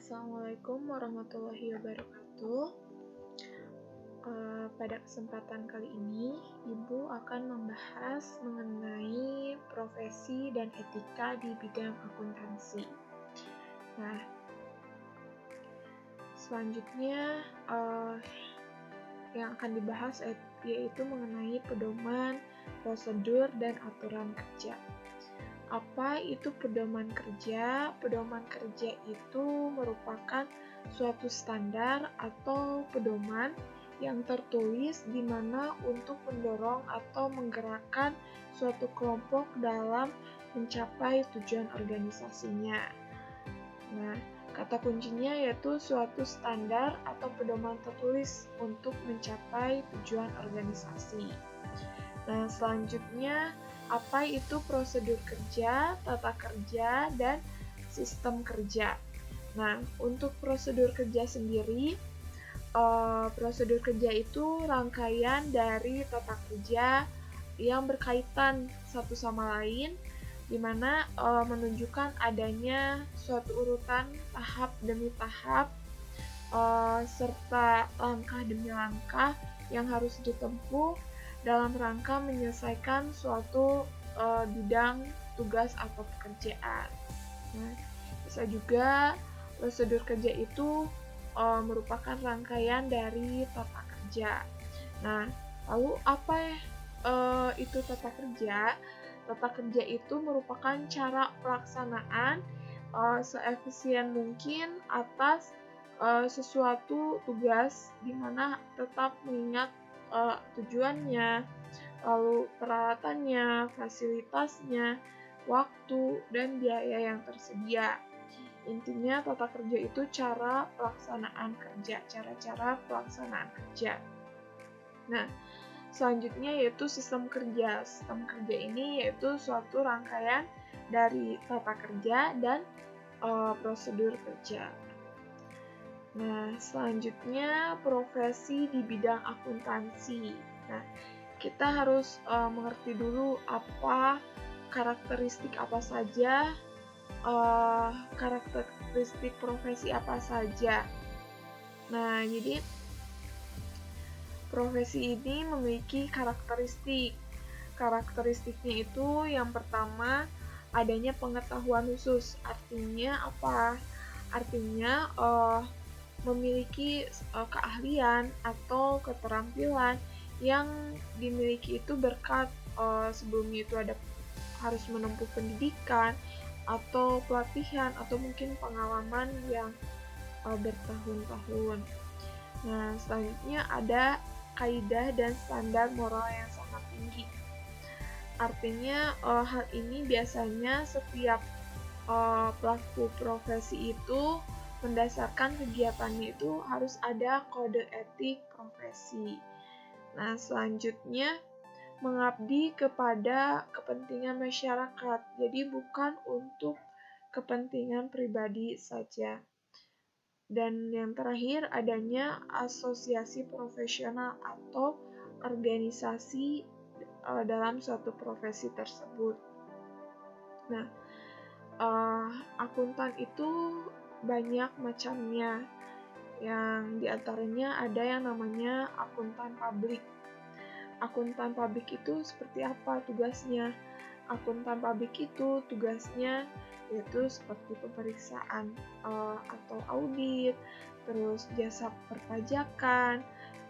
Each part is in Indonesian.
Assalamualaikum warahmatullahi wabarakatuh. Pada kesempatan kali ini, Ibu akan membahas mengenai profesi dan etika di bidang akuntansi. Nah, selanjutnya yang akan dibahas yaitu mengenai pedoman, prosedur, dan aturan kerja. Apa itu pedoman kerja? Pedoman kerja itu merupakan suatu standar atau pedoman yang tertulis di mana untuk mendorong atau menggerakkan suatu kelompok dalam mencapai tujuan organisasinya. Nah, kata kuncinya yaitu suatu standar atau pedoman tertulis untuk mencapai tujuan organisasi. Nah, selanjutnya apa itu prosedur kerja, tata kerja, dan sistem kerja. Nah, untuk prosedur kerja sendiri, prosedur kerja itu rangkaian dari tata kerja yang berkaitan satu sama lain, di mana menunjukkan adanya suatu urutan tahap demi tahap, serta langkah demi langkah yang harus ditempuh dalam rangka menyelesaikan suatu bidang tugas atau pekerjaan. Nah, bisa juga prosedur kerja itu merupakan rangkaian dari tata kerja. Nah, lalu apa itu tata kerja? Tata kerja itu merupakan cara pelaksanaan seefisien mungkin atas sesuatu tugas di mana tetap mengingat tujuannya, lalu peralatannya, fasilitasnya, waktu, dan biaya yang tersedia. Intinya tata kerja itu cara pelaksanaan kerja, cara-cara pelaksanaan kerja. Nah, selanjutnya yaitu sistem kerja. Sistem kerja ini yaitu suatu rangkaian dari tata kerja dan prosedur kerja. Nah, selanjutnya profesi di bidang akuntansi. Nah, kita harus mengerti dulu karakteristik apa saja, karakteristik profesi apa saja. Nah, jadi profesi ini memiliki karakteristik. Karakteristiknya itu yang pertama adanya pengetahuan khusus. Artinya apa? Artinya memiliki keahlian atau keterampilan yang dimiliki itu berkat sebelumnya itu harus menempuh pendidikan atau pelatihan atau mungkin pengalaman yang bertahun-tahun. Nah, selanjutnya ada kaidah dan standar moral yang sangat tinggi. Artinya hal ini biasanya setiap pelaku profesi itu mendasarkan kegiatannya itu harus ada kode etik profesi. Nah, selanjutnya mengabdi kepada kepentingan masyarakat. Jadi bukan untuk kepentingan pribadi saja. Dan yang terakhir adanya asosiasi profesional atau organisasi dalam suatu profesi tersebut. Nah, akuntan itu banyak macamnya, yang diantaranya ada yang namanya akuntan publik. Akuntan publik itu seperti apa tugasnya? Akuntan publik itu tugasnya yaitu seperti pemeriksaan atau audit, terus jasa perpajakan,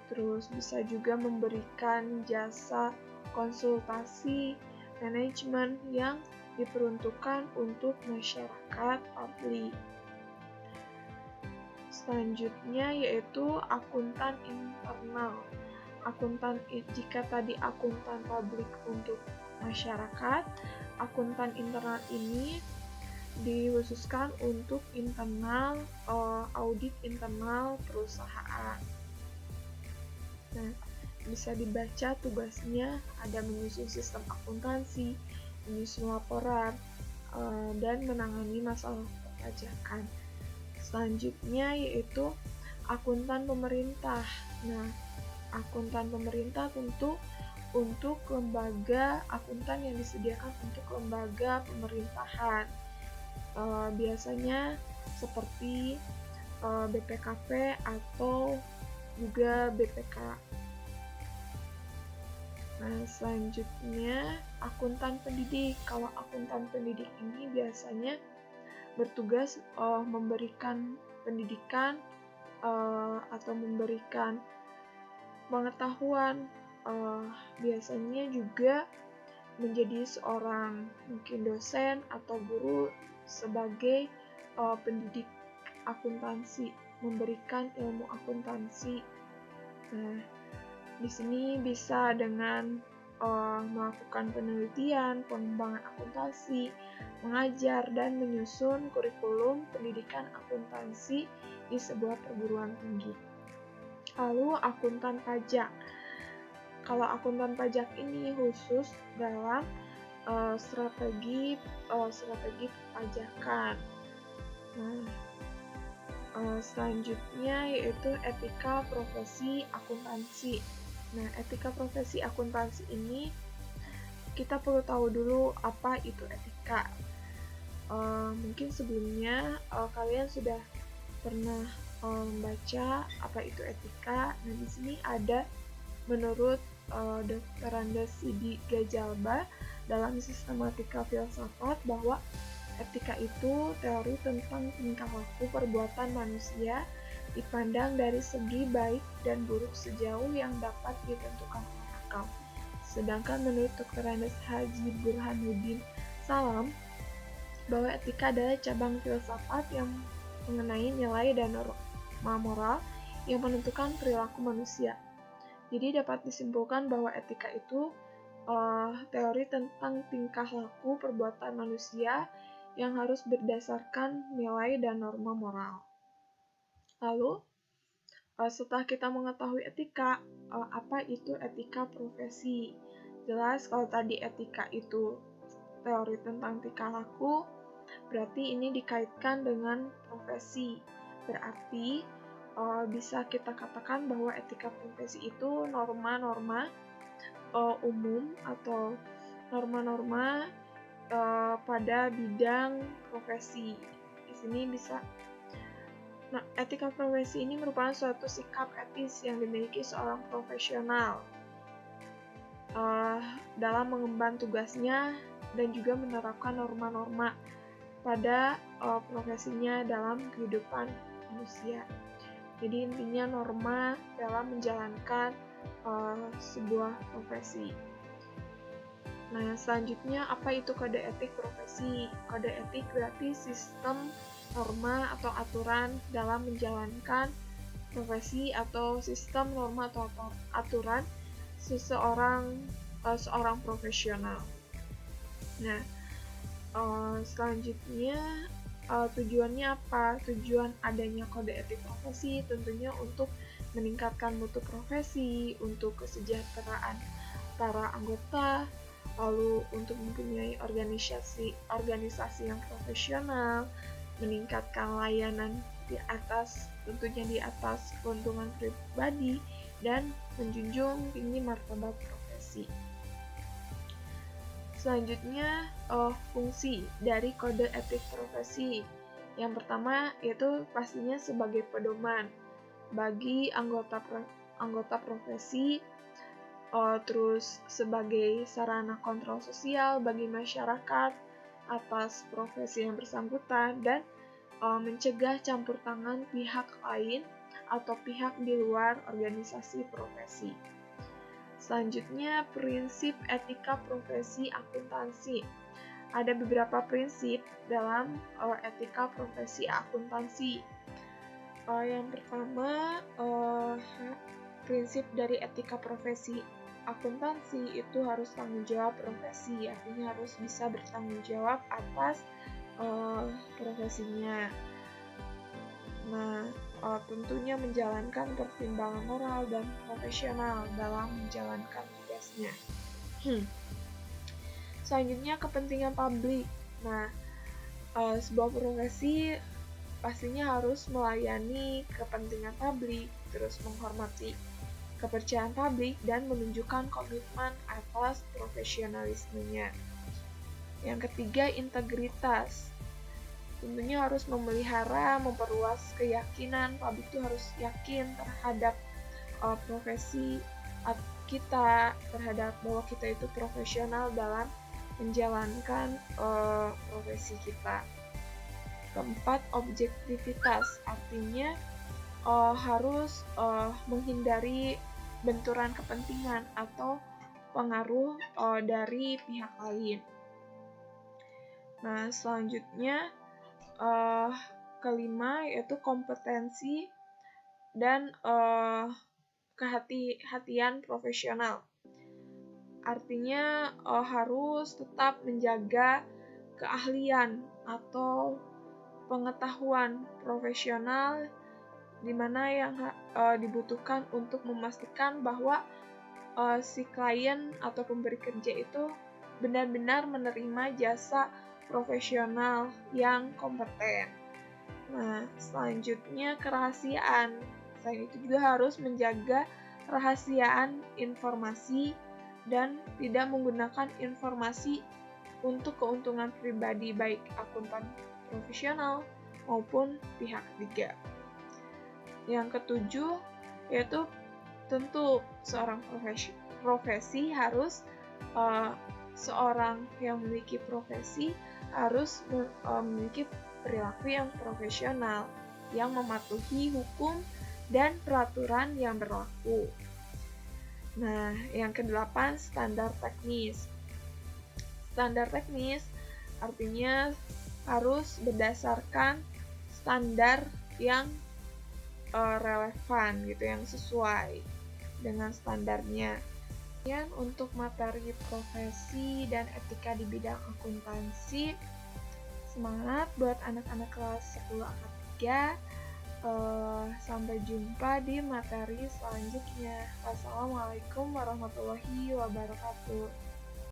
terus bisa juga memberikan jasa konsultasi manajemen yang diperuntukkan untuk masyarakat publik. Selanjutnya yaitu akuntan internal. Jika tadi akuntan publik untuk masyarakat, akuntan internal ini dikhususkan untuk internal audit internal perusahaan. Nah, bisa dibaca tugasnya ada menyusun sistem akuntansi, menyusun laporan, dan menangani masalah perpajakan. Selanjutnya yaitu akuntan pemerintah. Nah, akuntan pemerintah tentu untuk lembaga akuntan yang disediakan untuk lembaga pemerintahan. Biasanya seperti BPKP atau juga BPK. Nah, selanjutnya akuntan pendidik. Kalau akuntan pendidik ini biasanya bertugas memberikan pendidikan atau memberikan pengetahuan, biasanya juga menjadi seorang mungkin dosen atau guru sebagai pendidik akuntansi, memberikan ilmu akuntansi. Nah, di sini bisa dengan melakukan penelitian, pengembangan akuntansi, mengajar, dan menyusun kurikulum pendidikan akuntansi di sebuah perguruan tinggi. Lalu akuntan pajak. Kalau akuntan pajak ini khusus dalam strategi perpajakan. Nah, selanjutnya yaitu etika profesi akuntansi. Nah, etika profesi akuntansi ini kita perlu tahu dulu apa itu etika. Mungkin sebelumnya kalian sudah pernah membaca apa itu etika. Nah, di sini ada menurut Dr. Andes Sidi Gajalba dalam sistematika filsafat bahwa etika itu teori tentang tingkah laku perbuatan manusia dipandang dari segi baik dan buruk sejauh yang dapat ditentukan oleh akal. Sedangkan menurut Dr. Andes Haji Burhanuddin Salam, bahwa etika adalah cabang filsafat yang mengenai nilai dan norma moral yang menentukan perilaku manusia. Jadi dapat disimpulkan bahwa etika itu teori tentang tingkah laku perbuatan manusia yang harus berdasarkan nilai dan norma moral. Lalu, setelah kita mengetahui etika, apa itu etika profesi? Jelas kalau tadi etika itu teori tentang tingkah laku, berarti ini dikaitkan dengan profesi. Berarti bisa kita katakan bahwa etika profesi itu norma-norma umum atau norma-norma pada bidang profesi. Di sini bisa. Nah, etika profesi ini merupakan suatu sikap etis yang dimiliki seorang profesional dalam mengemban tugasnya dan juga menerapkan norma-norma pada profesinya dalam kehidupan manusia. Jadi intinya norma dalam menjalankan sebuah profesi. Nah, selanjutnya apa itu kode etik profesi? Kode etik berarti sistem, norma, atau aturan dalam menjalankan profesi atau sistem, norma, atau aturan seorang profesional. Nah, selanjutnya tujuannya apa? Tujuan adanya kode etik profesi tentunya untuk meningkatkan mutu profesi, untuk kesejahteraan para anggota, lalu untuk mempunyai organisasi yang profesional, meningkatkan layanan tentunya di atas keuntungan pribadi, dan menjunjung tinggi martabat profesi. Selanjutnya, fungsi dari kode etik profesi. Yang pertama yaitu pastinya sebagai pedoman bagi anggota profesi, terus sebagai sarana kontrol sosial bagi masyarakat atas profesi yang bersangkutan, dan mencegah campur tangan pihak lain atau pihak di luar organisasi profesi. Selanjutnya, prinsip etika profesi akuntansi. Ada beberapa prinsip dalam etika profesi akuntansi. Yang pertama, prinsip dari etika profesi akuntansi itu harus tanggung jawab profesi, artinya harus bisa bertanggung jawab atas profesinya. Nah, tentunya menjalankan pertimbangan moral dan profesional dalam menjalankan tugasnya. Selanjutnya, kepentingan publik. Nah, sebuah profesi pastinya harus melayani kepentingan publik, terus menghormati kepercayaan publik, dan menunjukkan komitmen atas profesionalismenya. Yang ketiga, integritas. tentunya harus memelihara, memperluas keyakinan. Publik itu harus yakin terhadap profesi kita, terhadap bahwa kita itu profesional dalam menjalankan profesi kita. Keempat, objektivitas, artinya harus menghindari benturan kepentingan atau pengaruh dari pihak lain. Nah, selanjutnya kelima yaitu kompetensi dan kehati-hatian profesional. Artinya harus tetap menjaga keahlian atau pengetahuan profesional di mana yang dibutuhkan untuk memastikan bahwa si klien atau pemberi kerja itu benar-benar menerima jasa profesional yang kompeten. Nah, selanjutnya kerahasiaan. Selain itu juga harus menjaga kerahasiaan informasi dan tidak menggunakan informasi untuk keuntungan pribadi baik akuntan profesional maupun pihak ketiga. Yang ketujuh yaitu tentu seorang profesi harus seorang yang memiliki profesi harus memiliki perilaku yang profesional yang mematuhi hukum dan peraturan yang berlaku. Nah, yang kedelapan standar teknis. Standar teknis artinya harus berdasarkan standar yang relevan gitu, yang sesuai dengan standarnya. Kemudian untuk materi profesi dan etika di bidang akuntansi, semangat buat anak-anak kelas 10 angka 3. Sampai jumpa di materi selanjutnya. Wassalamualaikum warahmatullahi wabarakatuh.